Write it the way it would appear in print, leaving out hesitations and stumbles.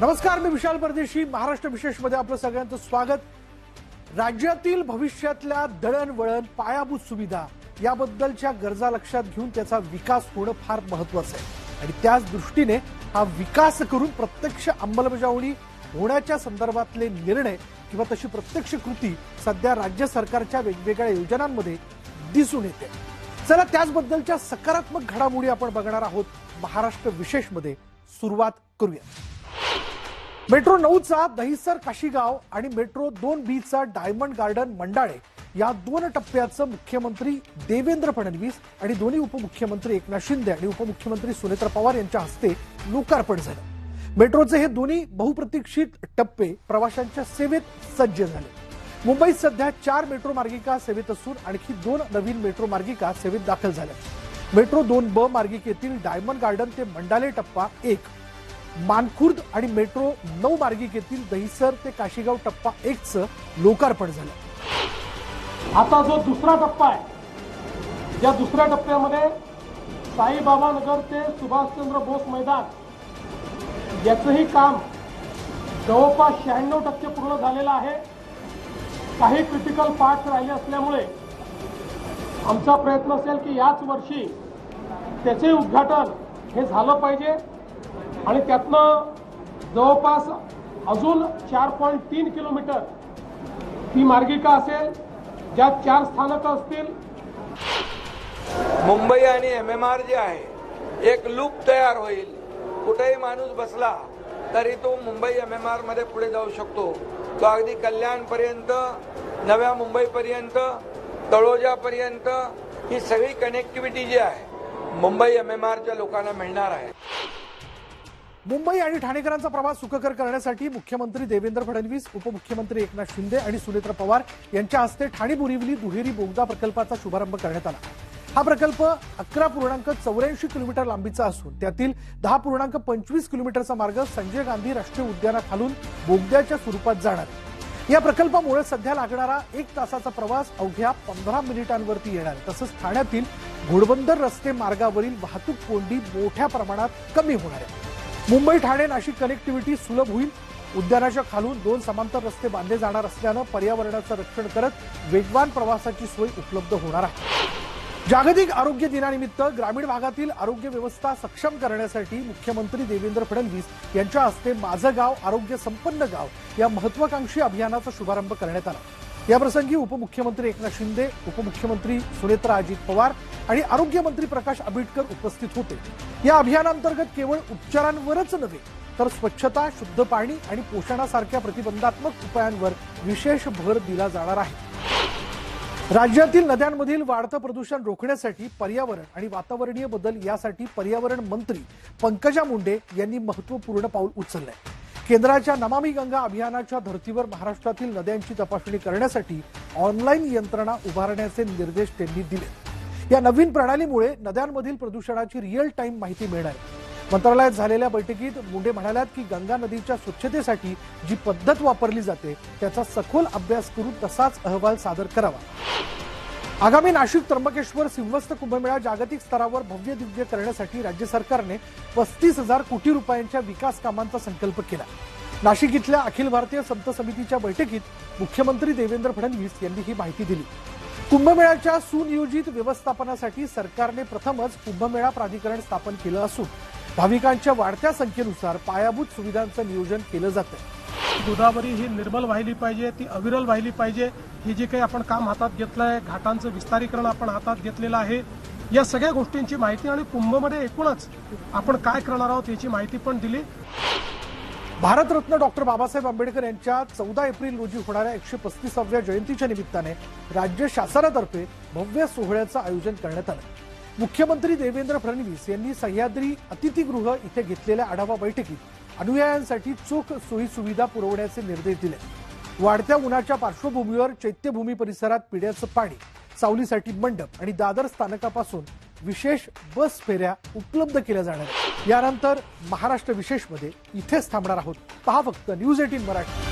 नमस्कार, मी विशाल परदेशी. महाराष्ट्र विशेष मध्ये आपलं सगळ्यांचं स्वागत. राज्यातील भविष्यातल्या दळणवळण, पायाभूत सुविधा याबद्दलच्या गरजा लक्षात घेऊन त्याचा विकास होणं फार महत्त्वाचं आहे आणि त्याच दृष्टीने हा विकास करून प्रत्यक्ष अंमलबजावणी होण्याच्या संदर्भातले निर्णय किंवा तशी प्रत्यक्ष कृती सध्या राज्य सरकारच्या वेगवेगळ्या योजनांमध्ये दिसून येते. चला त्याचबद्दलच्या सकारात्मक घडामोडी आपण बघणार आहोत. महाराष्ट्र विशेष मध्ये सुरुवात करूया. मेट्रो 9चा दहिसर काशीगाव आणि मेट्रो 2B चा डायमंड गार्डन मंडाळे या 2 टप्प्याचं मुख्यमंत्री देवेंद्र फडणवीस आणि दोन्ही उपमुख्यमंत्री एकनाथ शिंदे आणि उपमुख्यमंत्री सुनेत्रा पवार यांच्या हस्ते लोकार्पण झालं. मेट्रोचे हे दोन्ही बहुप्रतीक्षित टप्पे प्रवाशांच्या सेवेत सज्ज झाले. मुंबईत सध्या 4 मेट्रो मार्गिका सेवेत असून आणखी 2 नवीन मेट्रो मार्गिका सेवेत दाखल झाल्या. मेट्रो 2B मार्गिकेतील डायमंड गार्डन ते मंडाले टप्पा 1, मानखुर्द आणि मेट्रो 9 मार्गिकेतील दहिसर ते काशीगाव टप्पा 1चं लोकार्पण झालं. आता जो दुसरा टप्पा आहे, या दुसऱ्या टप्प्यामध्ये साईबाबा नगर ते सुभाषचंद्र बोस मैदान याचंही काम जवळपास 96% पूर्ण झालेलं आहे. काही क्रिटिकल पार्ट्स राहिले असल्यामुळे आमचा प्रयत्न असेल की याच वर्षी त्याचे उद्घाटन हे झालं पाहिजे आणि त्यातनं जवळपास अजून 4.3 किलोमीटर ही मार्गिका असेल, ज्यात 4 स्थानकं असतील. मुंबई आणि MMR जे आहे एक लूप तयार होईल. कुठेही माणूस बसला तरी तो मुंबई MMR मध्ये पुढे जाऊ शकतो. तो अगदी कल्याणपर्यंत, नव्या मुंबईपर्यंत, तळोजापर्यंत ही सगळी कनेक्टिव्हिटी जी आहे मुंबई MMRच्या लोकांना मिळणार आहे. मुंबई आणि ठाणेकरांचा प्रवास सुखकर करण्यासाठी मुख्यमंत्री देवेंद्र फडणवीस, उपमुख्यमंत्री एकनाथ शिंदे आणि सुनेत्रा पवार यांच्या हस्ते ठाणे बोरिवली दुहेरी बोगदा प्रकल्पाचा शुभारंभ करण्यात आला. हा प्रकल्प 11.84 किलोमीटर लांबीचा असून त्यातील 10.25 किलोमीटरचा मार्ग संजय गांधी राष्ट्रीय उद्यानाखालून बोगद्याच्या स्वरूपात जाणार आहे. या प्रकल्पामुळे सध्या लागणारा 1 तासाचा प्रवास अवघ्या 15 मिनिटांवरती येणार आहे. तसंच ठाण्यातील घोडबंदर रस्ते मार्गावरील वाहतूक कोंडी मोठ्या प्रमाणात कमी होणार आहे. मुंबई ठाणे नाशिक कनेक्टिव्हिटी सुलभ होईल. उद्यानाच्या खालून 2 समांतर रस्ते बांधले जाणार असल्यानं पर्यावरणाचं रक्षण करत वेगवान प्रवासाची सोय उपलब्ध होणार आहे. जागतिक आरोग्य दिनानिमित्त ग्रामीण भागातील आरोग्य व्यवस्था सक्षम करण्यासाठी मुख्यमंत्री देवेंद्र फडणवीस यांच्या हस्ते माझं गाव आरोग्य संपन्न गाव या महत्वाकांक्षी अभियानाचा शुभारंभ करण्यात आला. याप्रसंगी उपमुख्यमंत्री एकनाथ शिंदे, उपमुख्यमंत्री सुनेत्रा अजित पवार आणि आरोग्यमंत्री प्रकाश आंबेडकर उपस्थित होते. या अभियानांतर्गत केवळ उपचारांवरच नव्हे तर स्वच्छता, शुद्ध पाणी आणि पोषणासारख्या प्रतिबंधात्मक उपायांवर विशेष भर दिला जाणार आहे. राज्यातील नद्यांमधील वाढतं प्रदूषण रोखण्यासाठी पर्यावरण आणि वातावरणीय बदल यासाठी पर्यावरण मंत्री पंकजा मुंडे यांनी महत्त्वपूर्ण पाऊल उचललंय. केंद्राच्या नमामि गंगा अभियानाच्या धर्तीवर महाराष्ट्रातील नद्यांची तपासणी करण्यासाठी ऑनलाईन यंत्रणा उभारण्याचे निर्देश त्यांनी दिले. या नवीन प्रणालीमुळे नद्यांमधील प्रदूषणाची रिअल टाइम माहिती मिळणार आहे. मंत्रालयात झालेल्या बैठकीत मुंडे म्हणाल्यात की गंगा नदीच्या स्वच्छतेसाठी जी पद्धत वापरली जाते त्याचा सखोल अभ्यास करून तसाच अहवाल सादर करावा. आगामी नाशिक त्र्यंबकेश्वर सिंहस्थ कुंभमेळा जागतिक स्तरावर भव्य दिव्य करण्यासाठी राज्य सरकारने 35,000 कोटी रुपयांच्या विकास कामांचा संकल्प केला. नाशिक इथल्या अखिल भारतीय संत समितीच्या बैठकीत मुख्यमंत्री देवेंद्र फडणवीस यांनी ही माहिती दिली. कुंभमेळ्याच्या सुनियोजित व्यवस्थापनासाठी सरकारने प्रथमच कुंभमेळा प्राधिकरण स्थापन केलं असून भाविकांच्या वाढत्या संख्येनुसार पायाभूत सुविधांचं नियोजन केलं जातं. गोदावरी ही निर्मल वाहिली पाहिजे, ती अविरल वाहिली पाहिजे. हे जे काही आपण काम हातात घेतलं आहे, घाटांचं विस्तारीकरण आपण हातात घेतलेलं आहे, या सगळ्या गोष्टींची माहिती आणि कुंभमध्ये एकूणच आपण काय करणार आहोत याची माहिती पण दिली. भारतरत्न डॉक्टर बाबासाहेब आंबेडकर यांच्या 14 एप्रिल रोजी होणाऱ्या 135व्या जयंतीच्या निमित्ताने राज्य शासनातर्फे भव्य सोहळ्याचं आयोजन करण्यात आलं. मुख्यमंत्री देवेंद्र फडणवीस यांनी सह्याद्री अतिथीगृह इथे घेतलेल्या आढावा बैठकीत अनुयायांसाठी चोख सोयी सुविधा पुरवण्याचे निर्देश दिले. वाढत्या उन्हाच्या पार्श्वभूमीवर चैत्यभूमी परिसरात पिण्याचं पाणी, सावलीसाठी मंडप आणि दादर स्थानकापासून विशेष बस फेऱ्या उपलब्ध केल्या जाणार आहेत. यानंतर महाराष्ट्र विशेषमध्ये इथेच थांबणार आहोत. पहा फक्त न्यूज 18 मराठी.